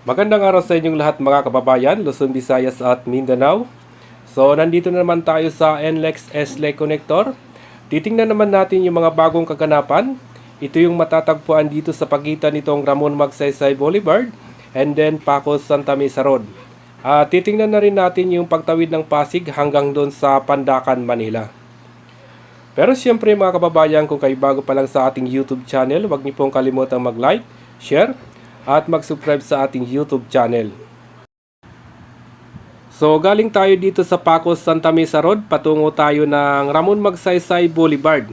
Magandang araw sa inyong lahat mga kababayan, Luzon, Visayas at Mindanao. So, nandito na naman tayo sa NLEX S-Link Connector. Titingnan naman natin yung mga bagong kaganapan. Ito yung matatagpuan dito sa pagitan nitong Ramon Magsaysay Boulevard and then Pacos Santa Mesa Road. Titingnan na rin natin yung pagtawid ng Pasig hanggang doon sa Pandacan, Manila. Pero siyempre mga kababayan, kung kayo bago pa lang sa ating YouTube channel, huwag niyo pong kalimutang mag-like, share, at mag-subscribe sa ating YouTube channel. So, galing tayo dito sa Pacos Santa Mesa Road, patungo tayo ng Ramon Magsaysay Boulevard.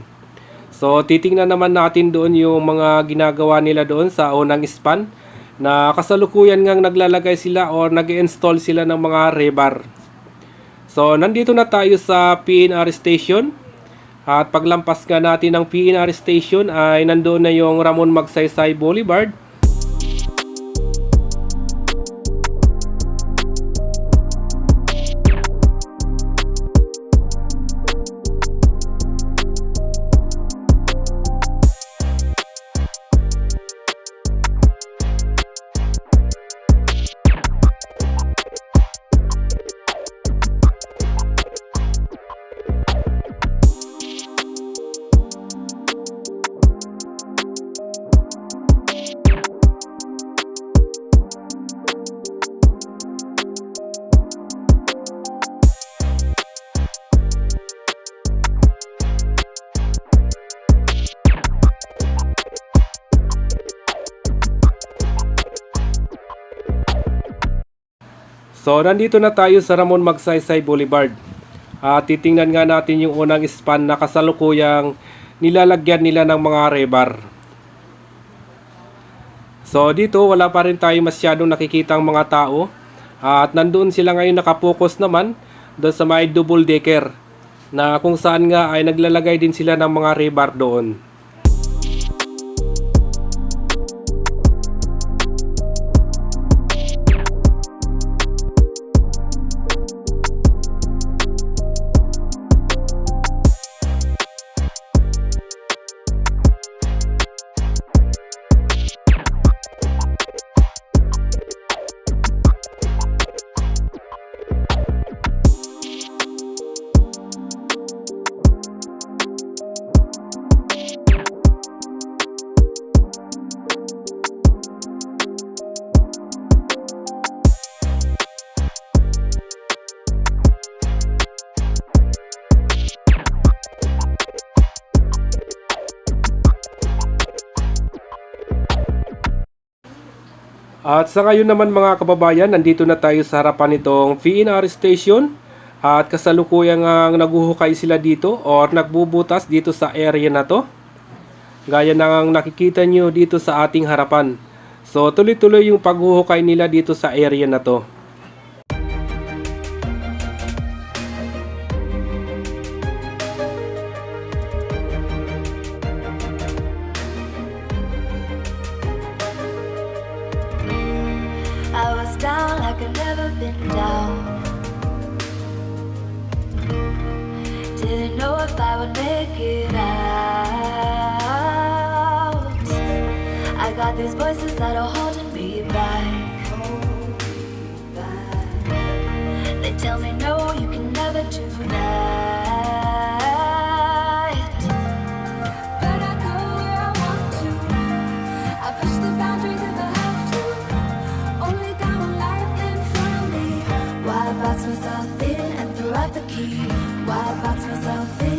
So, titingnan naman natin doon yung mga ginagawa nila doon sa unang span na kasalukuyan ngang naglalagay sila or nag-install sila ng mga rebar. So, nandito na tayo sa PNR Station. At paglampas nga natin ng PNR Station ay nandoon na yung Ramon Magsaysay Boulevard. So, nandito na tayo sa Ramon Magsaysay Boulevard. Titingnan nga natin yung unang span na kasalukuyang nilalagyan nila ng mga rebar. So, dito wala pa rin tayo masyadong nakikitang mga tao. At nandoon sila ngayon nakapokus naman doon sa may double decker na kung saan nga ay naglalagay din sila ng mga rebar doon. At sa ngayon naman mga kababayan, nandito na tayo sa harapan nitong PNR Station at kasalukuyang naguhukay sila dito or nagbubutas dito sa area na to. Gaya ng nakikita nyo dito sa ating harapan. So tuloy-tuloy yung paghuhukay nila dito sa area na to. I was down like I've never been down. Didn't know if I would make it out. I got these voices that are holding me back. They tell me no, you can never do that. But I go where I want to. I push the boundaries if I have to. Only got one life in front of me. Why box myself in and throw out the key? Why box myself in?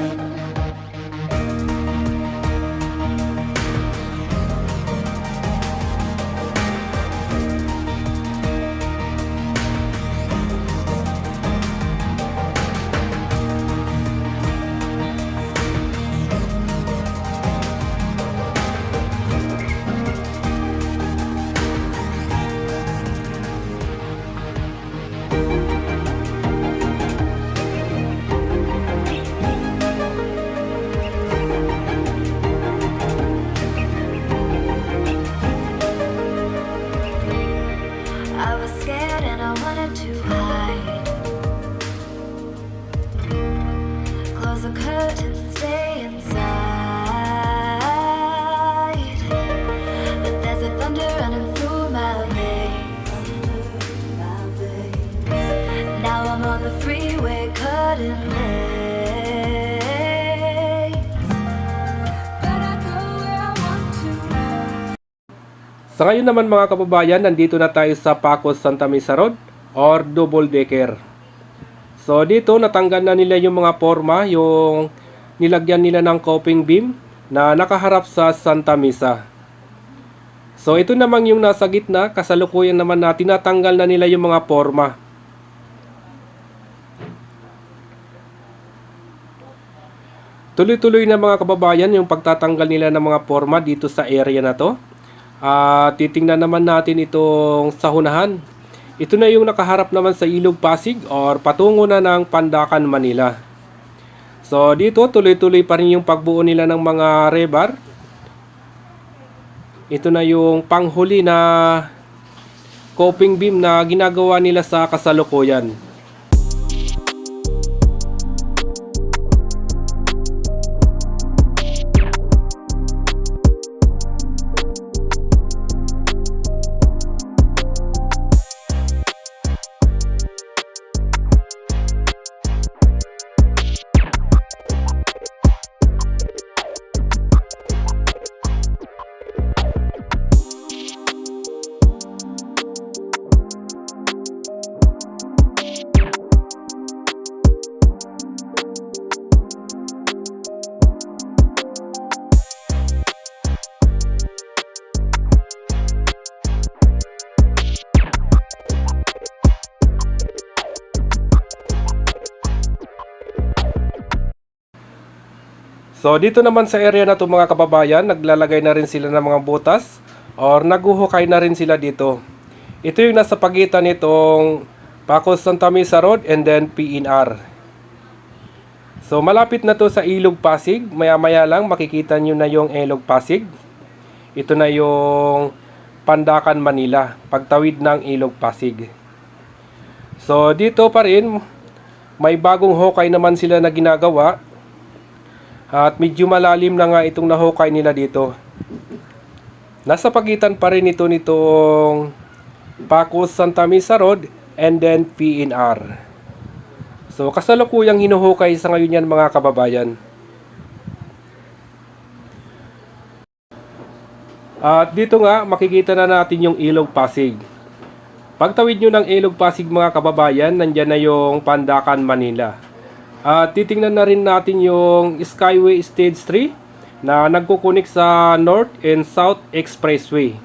Sa ngayon naman mga kababayan, nandito na tayo sa Pacos Santa Mesa Road or double decker. So dito natanggal na nila yung mga forma, yung nilagyan nila ng coping beam na nakaharap sa Santa Mesa. So ito naman yung nasa gitna, kasalukuyan naman na tinatanggal na nila yung mga forma. Tuloy-tuloy na mga kababayan yung pagtatanggal nila ng mga forma dito sa area na to. Titingnan naman natin itong sahunahan. Ito na yung nakaharap naman sa Ilog Pasig or patungo na ng Pandacan, Manila. So dito tuloy-tuloy pa rin yung pagbuo nila ng mga rebar. Ito na yung panghuli na coping beam na ginagawa nila sa kasalukuyan. So dito naman sa area na to mga kababayan, naglalagay na rin sila ng mga butas or naguhukay na rin sila dito. Ito yung nasa pagitan nitong Pacos Santa Mesa Road and then PNR. So malapit na to sa Ilog Pasig, maya-maya lang makikita nyo na yung Ilog Pasig. Ito na yung Pandacan, Manila, pagtawid ng Ilog Pasig. So dito pa rin, may bagong hukay naman sila na ginagawa. At medyo malalim na nga itong nahukay nila dito. Nasa pagitan pa rin ito nitong Pacos Santa Mesa Road and then PNR. So kasalukuyang hinuhukay sa ngayon yan mga kababayan. At dito nga makikita na natin yung Ilog Pasig. Pagtawid nyo ng Ilog Pasig mga kababayan, nandyan na yung Pandacan, Manila. At titingnan na rin natin yung Skyway Stage 3 na nagkukunik sa North and South Expressway.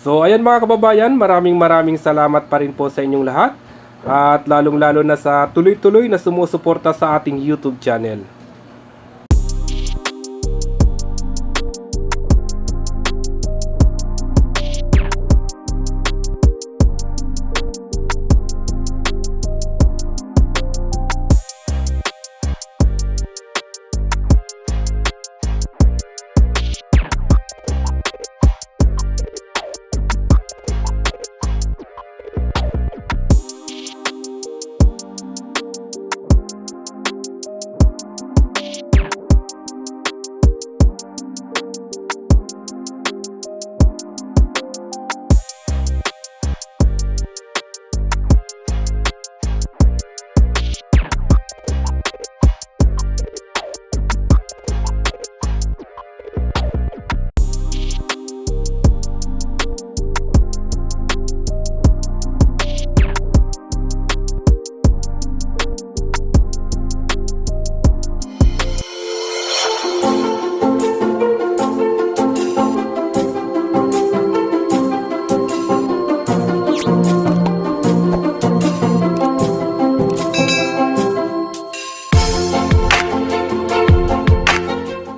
So ayan mga kababayan, maraming salamat pa rin po sa inyong lahat. At lalong-lalo na sa tuloy-tuloy na sumusuporta sa ating YouTube channel.